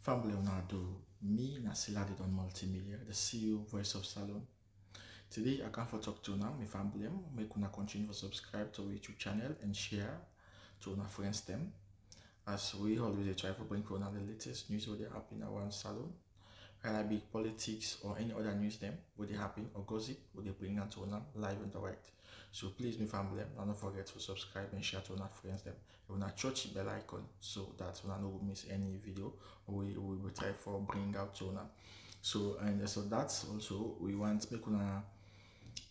Family Leonardo, me Nasila did on multimedia, the CEO voice of Salon. Today I come for talk to now, my family, make una continue to subscribe to our YouTube channel and share to our friends them. As we always try to bring for the latest news what they happen around Salon, whether it be politics or any other news them, what they happen or gossip, what they bring out to una live and direct. So please, my family, don't forget to subscribe and share to our friends them. You wanna touch the bell icon so that you don't miss any video we will try for bring out to una. So that's also we want make una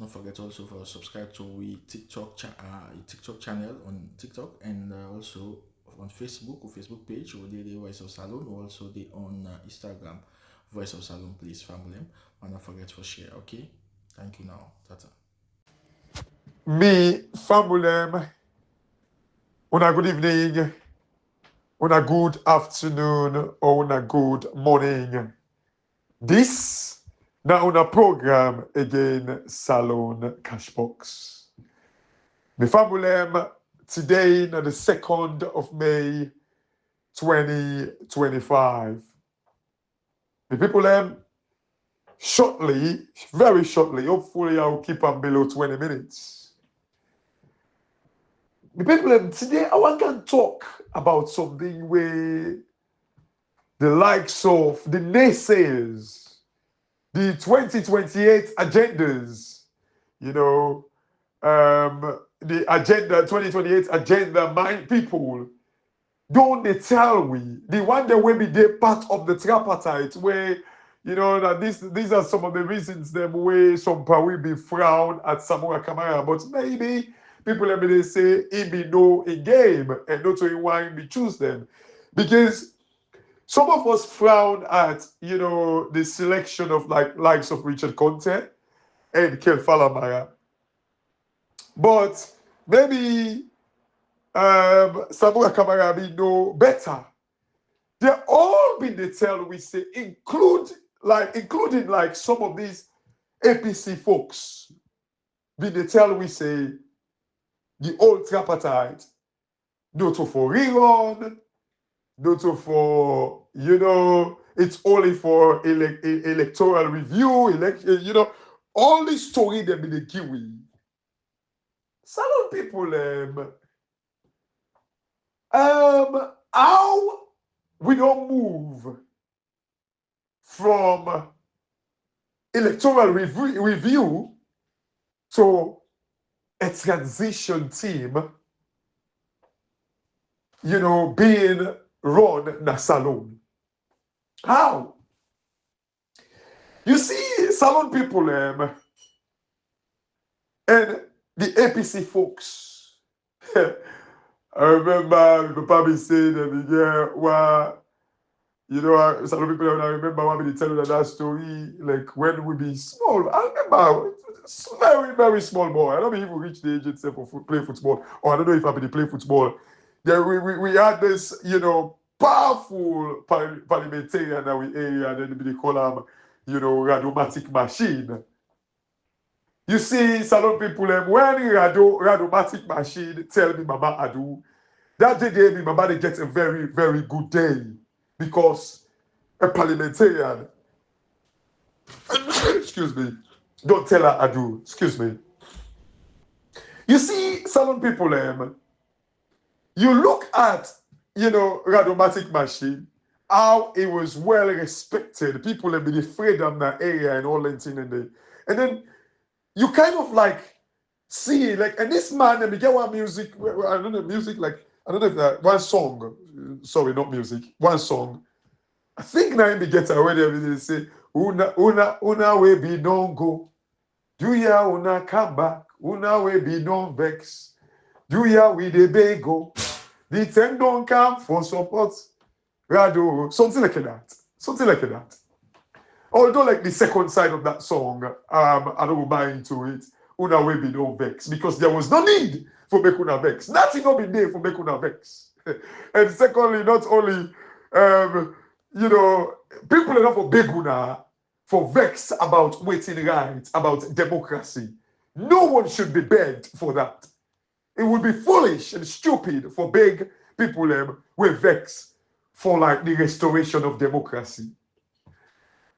don't forget also for subscribe to we TikTok channel on TikTok and also on Facebook or Facebook page or the Voice of Salon or also the on Instagram Voice of Salon. Please family, and don't forget to share. Okay, thank you now. Tata. Me, family, una good evening, una good afternoon, or una good morning. This na una program again, Salon Cashbox. Me family, today na the 2nd of May, 2025. The people shortly, very shortly, hopefully I'll keep them below 20 minutes. The people today I want to talk about something where the likes of the naysayers, the 2028 agendas, the agenda 2028 agenda mind people don't they tell we the one that will be they part of the tripartite where that these are some of the reasons them way some will be frowned at Samora Kamara, but maybe people let me say it be no a game and not to why we choose them. Because some of us frown at the selection of likes of Richard Conte and Kel Falamaya. But maybe Samora Kamara be no better. They all been the tell we say, including like some of these APC folks, be the tell we say the old tripartite, not for rerun, not for it's only for electoral review, election, all this story them in the kiwi. Some people how we don't move from electoral review to a transition team, being run in a salon. How? You see, salon people and the APC folks. I remember Papa be saying that salon people. I remember when they tell you that story, like when we be small. I remember. Very, very small boy. I don't even reach the age itself for play football. Or I don't know if I be play football. Then we had this, powerful parliamentarian that we area, and then they call him, radiomatic machine. You see, salon people, when radiomatic machine tell me Mama Adu, that day me Mama they get a very, very good day. Because a parliamentarian, excuse me, don't tell her I do. Excuse me. You see, salon people, you look at, radiomatic machine, how it was well respected. People have been afraid of that area and all that thing. And then you kind of like see, like, and this man, let me get one music, I don't know, music, like, I don't know if that, one song, sorry, not music, one song. I think now me get already, they say, una we be non go. Do ya una come back? Una we be non vex. Do ya we the bego? The ten don't come for support. Rado, something like that. Something like that. Although like the second side of that song, I don't buy into it. Una we be non vex because there was no need for make una vex. Nothing not be there for make una vex. And secondly, not only people enough for beg una for vex about waiting rights, about democracy. No one should be begged for that. It would be foolish and stupid for beg people with vex for like the restoration of democracy.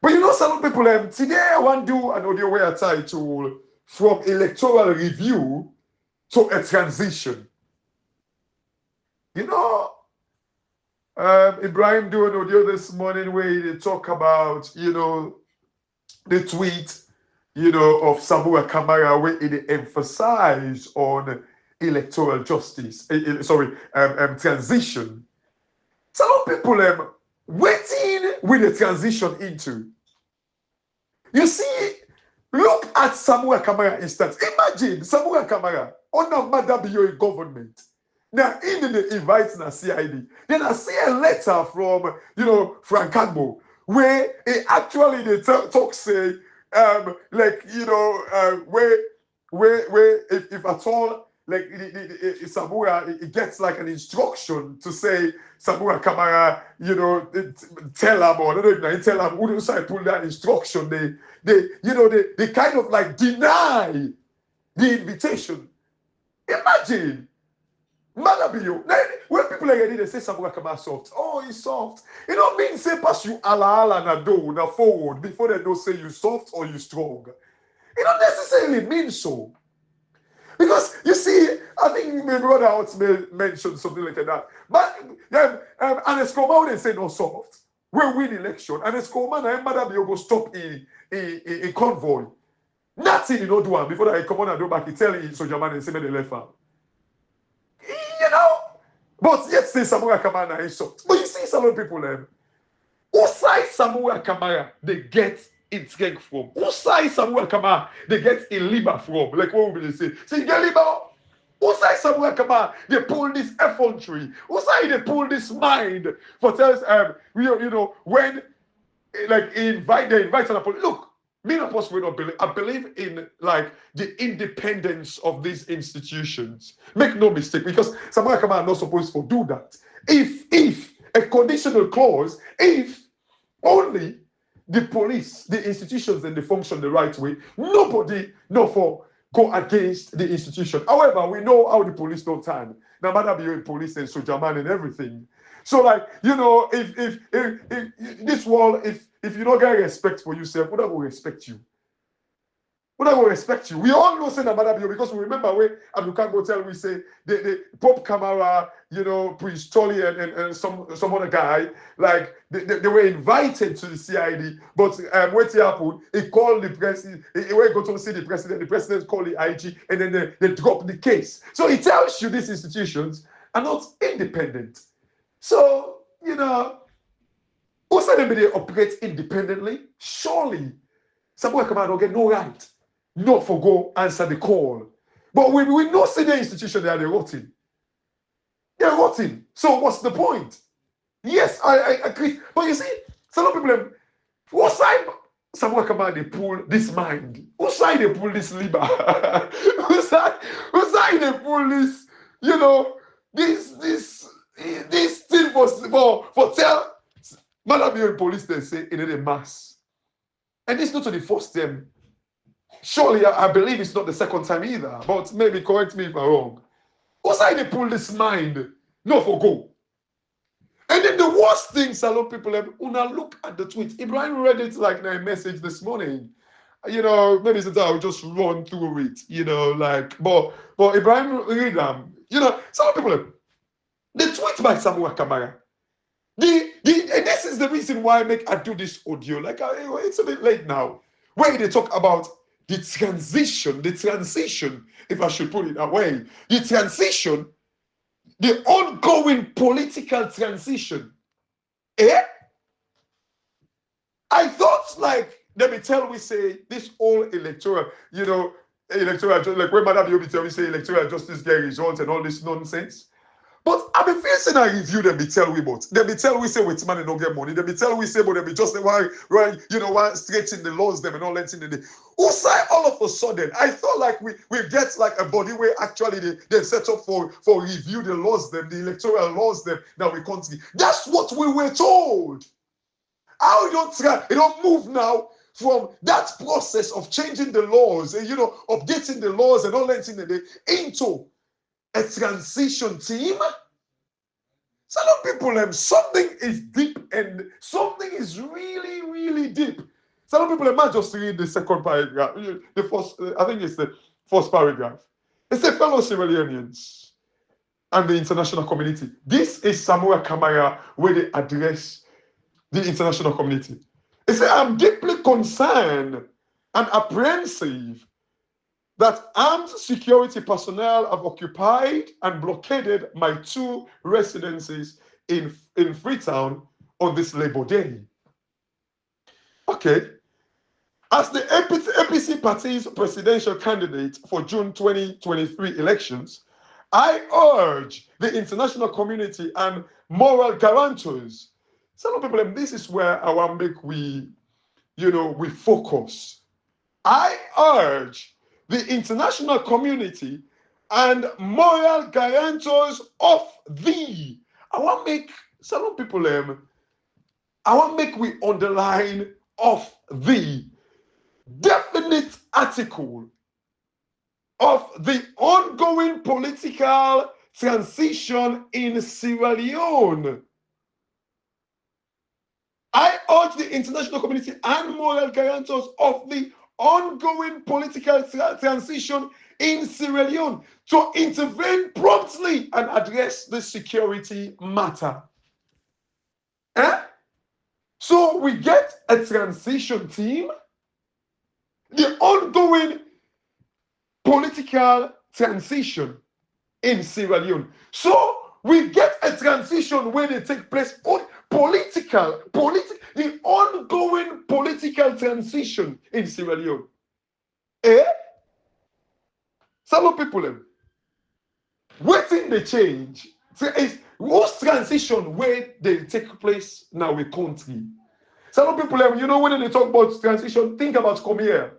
But you know, some people, today I want to do an audio where I title from electoral review to a transition. You know, Ibrahim do an audio this morning where they talk about, you know, the tweet, you know, of Samura Kamara where it emphasize on electoral justice, transition. Some people waiting with the transition into. You see, look at Samura Kamara instance. Imagine Samura Kamara on a Madabiyo government. Now, in the invites na CID. Then I see a letter from, you know, Frank Agbo, where it actually they talk say, like, you know, where if at all, like Samura, it gets like an instruction to say Samura Kamara, you know, tell him, or I don't know if tell him, who do I pull that instruction? They kind of like deny the invitation. Imagine. Manabiyo. When people are ready, they say Samura Kamara soft. Oh, he's soft. It don't mean say pass you ala na do na forward before they don't say you soft or you strong. It don't necessarily mean so. Because you see, I think my brother out mentioned something like that. But and Escoma they say no soft. We win election. And Escoma and Manabiyo go stop in convoy. Nothing you don't do before I come on and do back. He tell you so German and say me the left arm. You know, but yet say Samura Kamara is soft. But you see some people who side Samura Kamara they get its strength from? Who side Samura Kamara they get a liber from? Like what would they say? So you get liber. Who side Samura Kamara they pull this effrontery? Who side they pull this mind for tells you know when like they invite an look. Me not possibly not believe. I believe in like the independence of these institutions. Make no mistake, because Samura Kamara are not supposed to do that. If a conditional clause, if only the police, the institutions, and they function the right way, nobody for go against the institution. However, we know how the police don't turn. No matter be in police and Sojaman and everything. So like, you know, if this world, if you don't get respect for yourself, who not will respect you? Who not will respect you? We all know say Namada because we remember when Abdulkan go tell we say the Pope Kamara, you know, Prince Tolly and some other guy, like they were invited to the CID, but what happened? He called the president, he went go to see the president called the IG, and then they dropped the case. So it tells you these institutions are not independent. So, you know, who said they operate independently? Surely, Samura Kamara don't get no right not for go answer the call. But we know see the institution they're rotting. They're rotting. So what's the point? Yes, I agree. But you see, some people, what side Samura Kamara they pull this mind? Who side they pull this liber? who side they pull this, you know, this thing for tell Malabio police they say in a mass. And this is not to the first time. Surely I believe it's not the second time either. But maybe correct me if I'm wrong. What's how they pull this mind? No for go. And then the worst thing, Salon people have una look at the tweet. Ibrahim read it like a message this morning. You know, maybe since I'll just run through it, you know, like but Ibrahim read them. You know, some people have the tweet by Samura Kamara. And this is the reason why I do this audio. Like it's a bit late now. Where they talk about the transition, if I should put it that way, the ongoing political transition. I thought like let me tell we say this all electoral, you know, like when Madam Yobi tell we say electoral justice get results and all this nonsense. But I be facing a review them be tell we but they be tell we say with money don't get money. They be tell we say but they be just why you know why stretching the laws them and all that in the day. Who say all of a sudden I thought like we get like a body where actually they set up for review the laws them, the electoral laws them that we continue. That's what we were told. How you don't move now from that process of changing the laws and you know updating the laws and all that in the day into a transition team. Salon people, something is deep and something is really, really deep. Salon people, might just read the second paragraph. The first, I think it's the first paragraph. It's the fellow Sierra Leoneans and the international community. This is Samuel Kamara where they address the international community. They say, I'm deeply concerned and apprehensive that armed security personnel have occupied and blockaded my 2 residences in Freetown on this Labor Day. Okay. As the APC party's presidential candidate for June 2023 elections, I urge the international community and moral guarantors. Some people, this is where I want to make we focus. I urge the international community and moral guarantors of thee. I want to make some people, I want to make we underline of thee. Definite article of the ongoing political transition in Sierra Leone. I urge the international community and moral guarantors of the ongoing political transition in Sierra Leone to intervene promptly and address the security matter. So we get a transition team, the ongoing political transition in Sierra Leone. So we get a transition where they take place on the ongoing political transition in Sierra Leone. Some people, waiting the change. Most transition where they take place now in country. Some people, when they talk about transition, think about come here.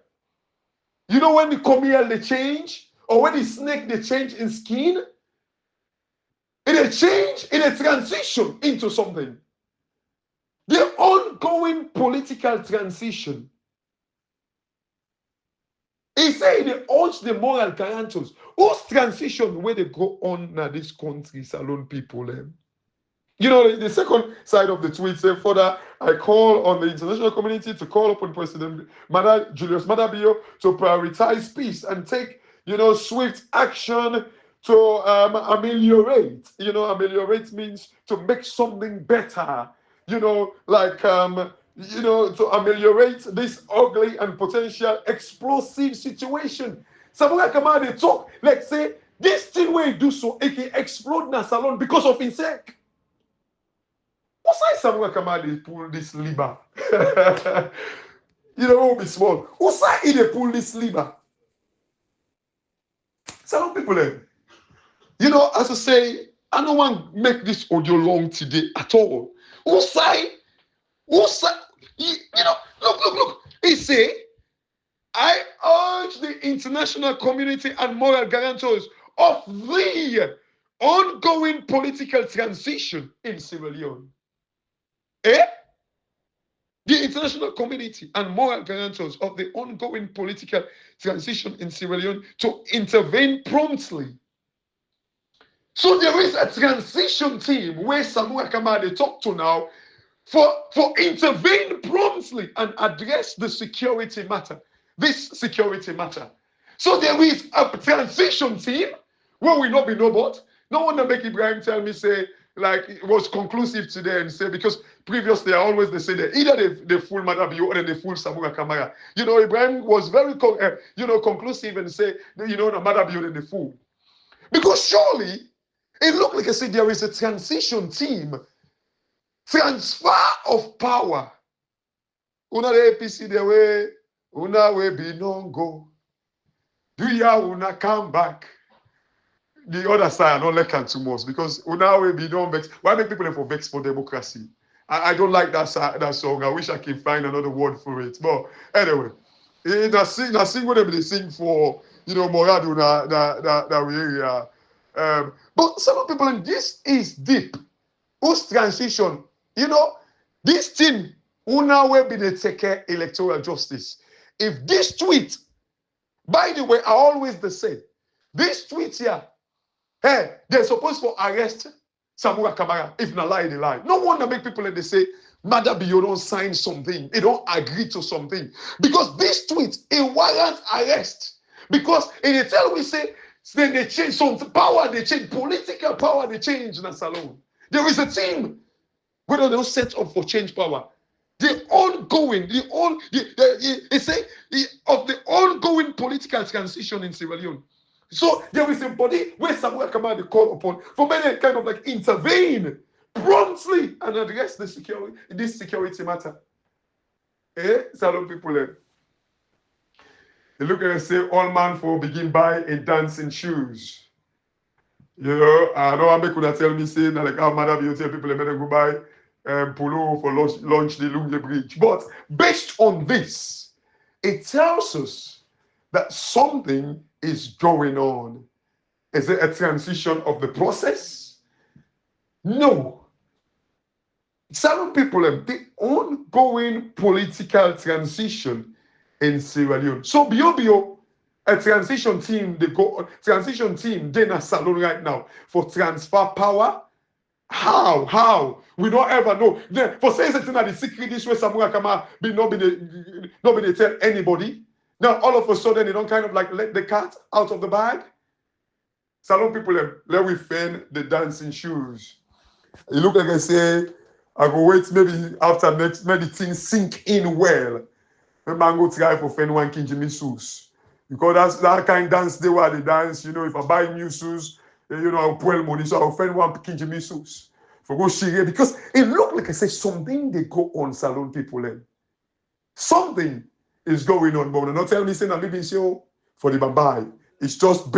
You know when the come here they change, or when the snake they change in skin, in a change, in a transition into something. The ongoing political transition. He said they urge the moral guarantors. Whose transition where they go on now this country, Salon people? The second side of the tweet said, further, I call on the international community to call upon President Julius Maada Bio to prioritize peace and take, swift action to ameliorate. Ameliorate means to make something better. To ameliorate this ugly and potential explosive situation. Someone come out and talk, like say, this thing where he do so, it can explode in a salon because of insect. What's why someone come out and pull this lever? Won't be small. What's why they pull this lever? Some people, as I say, I don't want to make this audio long today at all. What's why? Look. He say, I urge the international community and moral guarantors of the ongoing political transition in Sierra Leone. The international community and moral guarantors of the ongoing political transition in Sierra Leone to intervene promptly. So there is a transition team where Samuel Kamara talk to now for intervene promptly and address the security matter. This security matter. So there is a transition team where we not be know about. No one make Ibrahim tell me say like it was conclusive today and say because previously I always they say that either they fool Maada Bio or then they fool Samuel Kamara. Ibrahim was very conclusive and say Maada Bio then they fool. Because surely it looked like I said there is a transition team. Transfer of power. Una the APC the way, una we be no go. Do ya una come back? The other side, I don't like too much because una we be no vex. Why make people for vex for democracy? I don't like that song. I wish I can find another word for it. But anyway, I sing what they sing for Morado that we area. But some people, and this is deep. Whose transition? This thing, una will be the take electoral justice. If this tweet, by the way, I always the same. This tweet here, hey, they're supposed to arrest Samura Kamara, if not lie, they lie. No wonder make people like they say, Madabi, you don't sign something. They don't agree to something. Because this tweet, it warrants arrest. Because in the tell we say, then they change some power, they change political power, they change in a salon. There is a team whether they don't set up for change power. The ongoing, of the ongoing political transition in Sierra Leone. So there is a body where Samuel Kamara call upon for many kind of like intervene promptly and address this security matter. Salon people. They look and say, all man for begin buy a dancing shoes. You know, I know I make una tell me saying like how Madam you tell people they better go buy polo for launch the Lunge Bridge. But based on this, it tells us that something is going on. Is it a transition of the process? No. Some people have the ongoing political transition in Sierra Leone. So Bio, a transition team, they in a salon right now for transfer power. How? We don't ever know. Then, for saying something that the secret this way, Samura Kama nobody tell anybody. Now all of a sudden they don't kind of like let the cat out of the bag. Salon people let we fan the dancing shoes. You look like I say, I go wait maybe after next, maybe things sink in well. Maybe I go try for fan one kinjimi shoes. Because that's that kind of dance they were they dance, you know, if I buy new shoes, you know, I'll pull money, so I'll find one kinjimi shoes. For go shire, because it looked like I say something they go on salon people. Something is going on, but not tell me saying I'm living show for the Bambai. It's just based